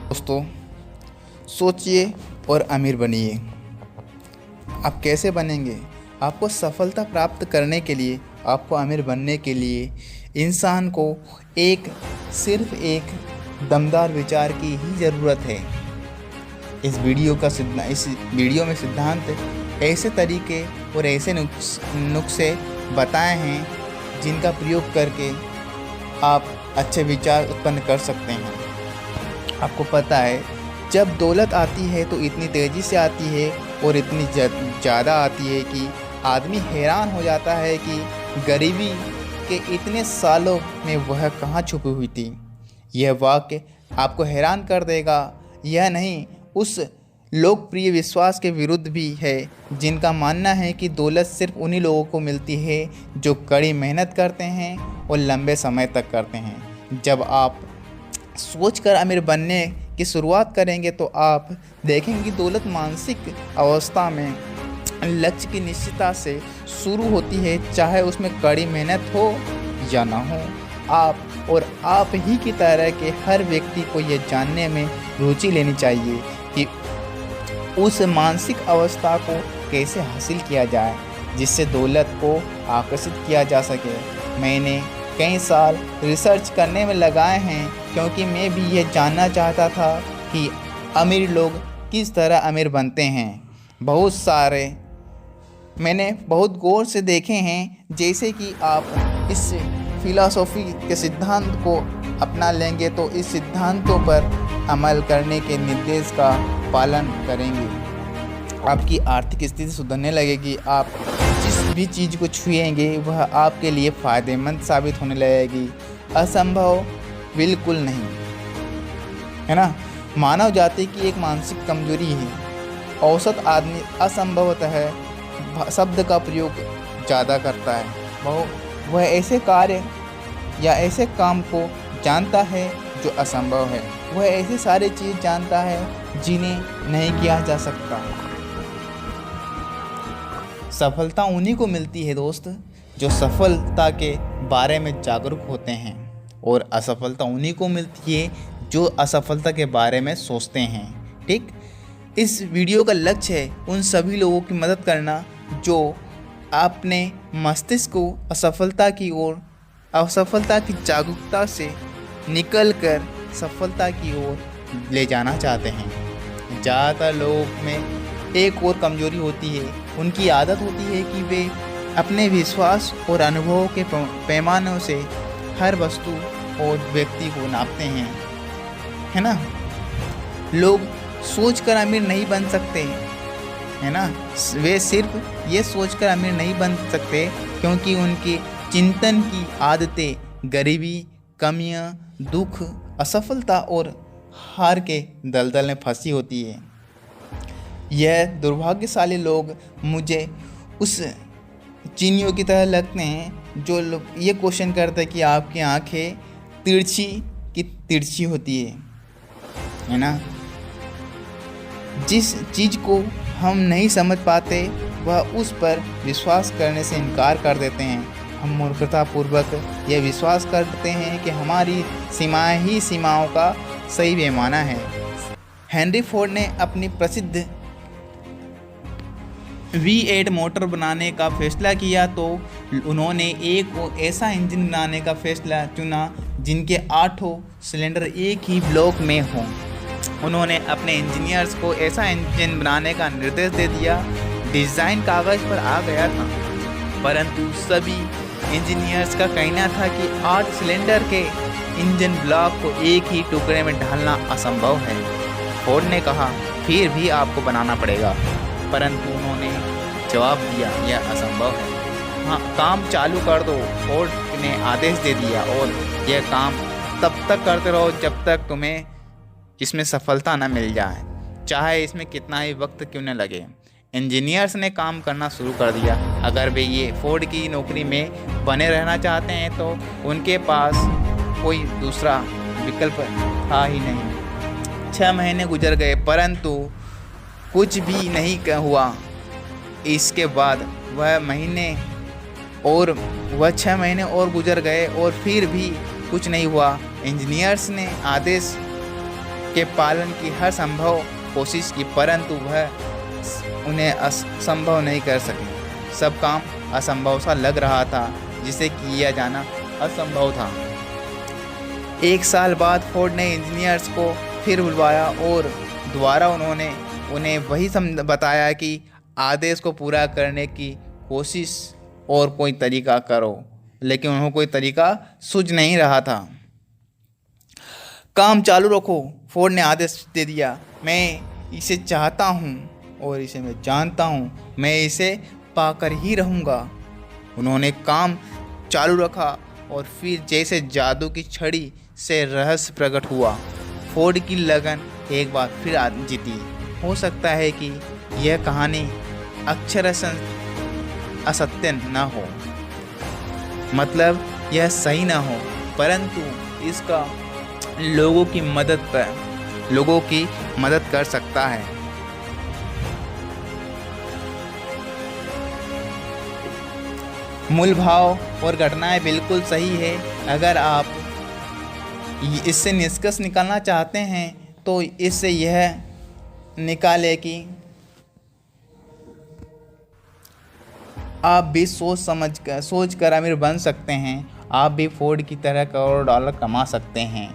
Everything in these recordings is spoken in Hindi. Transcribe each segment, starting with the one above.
दोस्तों, सोचिए और अमीर बनिए। आप कैसे बनेंगे? आपको सफलता प्राप्त करने के लिए, आपको अमीर बनने के लिए इंसान को सिर्फ एक दमदार विचार की ही ज़रूरत है। इस वीडियो में सिद्धांत, ऐसे तरीके और ऐसे नुस्खे बताए हैं जिनका प्रयोग करके आप अच्छे विचार उत्पन्न कर सकते हैं। आपको पता है, जब दौलत आती है तो इतनी तेज़ी से आती है और इतनी ज़्यादा आती है कि आदमी हैरान हो जाता है कि गरीबी के इतने सालों में वह कहाँ छुपी हुई थी। यह वाक्य आपको हैरान कर देगा। यह नहीं, उस लोकप्रिय विश्वास के विरुद्ध भी है जिनका मानना है कि दौलत सिर्फ उन्हीं लोगों को मिलती है जो कड़ी मेहनत करते हैं और लंबे समय तक करते हैं। जब आप सोचकर अमीर बनने की शुरुआत करेंगे तो आप देखेंगे कि दौलत मानसिक अवस्था में लक्ष्य की निश्चितता से शुरू होती है, चाहे उसमें कड़ी मेहनत हो या ना हो। आप ही की तरह के हर व्यक्ति को यह जानने में रुचि लेनी चाहिए कि उस मानसिक अवस्था को कैसे हासिल किया जाए जिससे दौलत को आकर्षित किया जा सके। मैंने कई साल रिसर्च करने में लगाए हैं क्योंकि मैं भी यह जानना चाहता था कि अमीर लोग किस तरह अमीर बनते हैं। मैंने बहुत गौर से देखे हैं। जैसे कि आप इस फिलॉसफी के सिद्धांत को अपना लेंगे तो इस सिद्धांतों पर अमल करने के निर्देश का पालन करेंगे, आपकी आर्थिक स्थिति सुधरने लगेगी। आप जिस भी चीज़ को छुएंगे वह आपके लिए फ़ायदेमंद साबित होने लगेगी। असंभव बिल्कुल नहीं, है ना। मानव जाति की एक मानसिक कमजोरी है। औसत आदमी असंभवतः शब्द का प्रयोग ज़्यादा करता है। वह ऐसे कार्य या ऐसे काम को जानता है जो असंभव है। वह ऐसी सारी चीज़ जानता है जिन्हें नहीं किया जा सकता। सफलता उन्हीं को मिलती है दोस्त जो सफलता के बारे में जागरूक होते हैं, और असफलता उन्हीं को मिलती है जो असफलता के बारे में सोचते हैं। ठीक, इस वीडियो का लक्ष्य है उन सभी लोगों की मदद करना जो अपने मस्तिष्क को असफलता की जागरूकता से निकलकर सफलता की ओर ले जाना चाहते हैं। ज़्यादातर लोगों में एक और कमजोरी होती है। उनकी आदत होती है कि वे अपने विश्वास और अनुभवों के पैमानों से हर वस्तु और व्यक्ति को नापते हैं, है ना। लोग सोचकर अमीर नहीं बन सकते, है ना। वे सिर्फ ये सोचकर अमीर नहीं बन सकते क्योंकि उनकी चिंतन की आदतें गरीबी, कमियां, दुख, असफलता और हार के दलदल में फंसी होती है। यह दुर्भाग्यशाली लोग मुझे उस चीनियों की तरह लगते हैं जो लोग ये क्वेश्चन करते हैं कि आपकी आंखें तिरछी की तिरछी होती है ना। जिस चीज़ को हम नहीं समझ पाते वह उस पर विश्वास करने से इनकार कर देते हैं। हम मूर्खतापूर्वक यह विश्वास करते हैं कि हमारी सीमाएं ही सीमाओं का सही पैमाना है। हेनरी फोर्ड ने अपनी प्रसिद्ध V8 मोटर बनाने का फैसला किया तो उन्होंने एक ऐसा इंजन बनाने का फैसला चुना जिनके 8 सिलेंडर एक ही ब्लॉक में हों। उन्होंने अपने इंजीनियर्स को ऐसा इंजन बनाने का निर्देश दे दिया। डिज़ाइन कागज़ पर आ गया था, परंतु सभी इंजीनियर्स का कहना था कि 8 सिलेंडर के इंजन ब्लॉक को एक ही टुकड़े में ढालना असंभव है। फोर्ड ने कहा, फिर भी आपको बनाना पड़ेगा, परंतु उन्होंने जवाब दिया, यह असंभव है। हाँ, काम चालू कर दो। फोर्ड ने आदेश दे दिया और यह काम तब तक करते रहो जब तक तुम्हें इसमें सफलता न मिल जाए, चाहे इसमें कितना ही वक्त क्यों न लगे। इंजीनियर्स ने काम करना शुरू कर दिया। अगर वे ये फोर्ड की नौकरी में बने रहना चाहते हैं तो उनके पास कोई दूसरा विकल्प था ही नहीं। 6 महीने गुजर गए परंतु कुछ भी नहीं हुआ। इसके बाद वह 6 महीने और गुजर गए और फिर भी कुछ नहीं हुआ। इंजीनियर्स ने आदेश के पालन की हर संभव कोशिश की, परंतु वह उन्हें असंभव नहीं कर सके। सब काम असंभव सा लग रहा था, जिसे किया जाना असंभव था। 1 साल बाद फोर्ड ने इंजीनियर्स को फिर बुलवाया और दोबारा उन्होंने उन्हें वही बताया कि आदेश को पूरा करने की कोशिश और कोई तरीका करो, लेकिन उन्हें कोई तरीका सूझ नहीं रहा था। काम चालू रखो, फोर्ड ने आदेश दे दिया। मैं इसे चाहता हूँ और इसे मैं जानता हूँ, मैं इसे पाकर ही रहूँगा। उन्होंने काम चालू रखा और फिर जैसे जादू की छड़ी से रहस्य प्रकट हुआ, फोर्ड की लगन एक बार फिर जीती। हो सकता है कि यह कहानी अक्षरशः असत्य न हो, मतलब यह सही न हो, परंतु इसका लोगों की मदद कर सकता है। मूल भाव और घटनाएं बिल्कुल सही है। अगर आप इससे निष्कर्ष निकालना चाहते हैं तो इससे यह निकाले कि आप भी सोच कर अमीर बन सकते हैं। आप भी फोर्ड की तरह करोड़ों डॉलर कमा सकते हैं।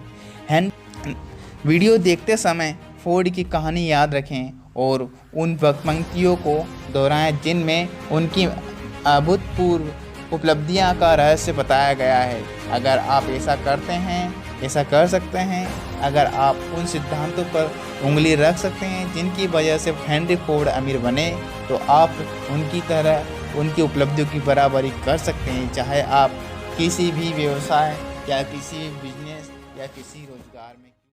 वीडियो देखते समय फोर्ड की कहानी याद रखें और उन पंक्तियों को दोहराएं जिनमें उनकी अभूतपूर्व उपलब्धियां का रहस्य बताया गया है। अगर आप ऐसा करते हैं, ऐसा कर सकते हैं, अगर आप उन सिद्धांतों पर उंगली रख सकते हैं जिनकी वजह से हेनरी फोर्ड अमीर बने, तो आप उनकी तरह उनकी उपलब्धियों की बराबरी कर सकते हैं, चाहे आप किसी भी व्यवसाय या किसी भी बिजनेस या किसी रोजगार में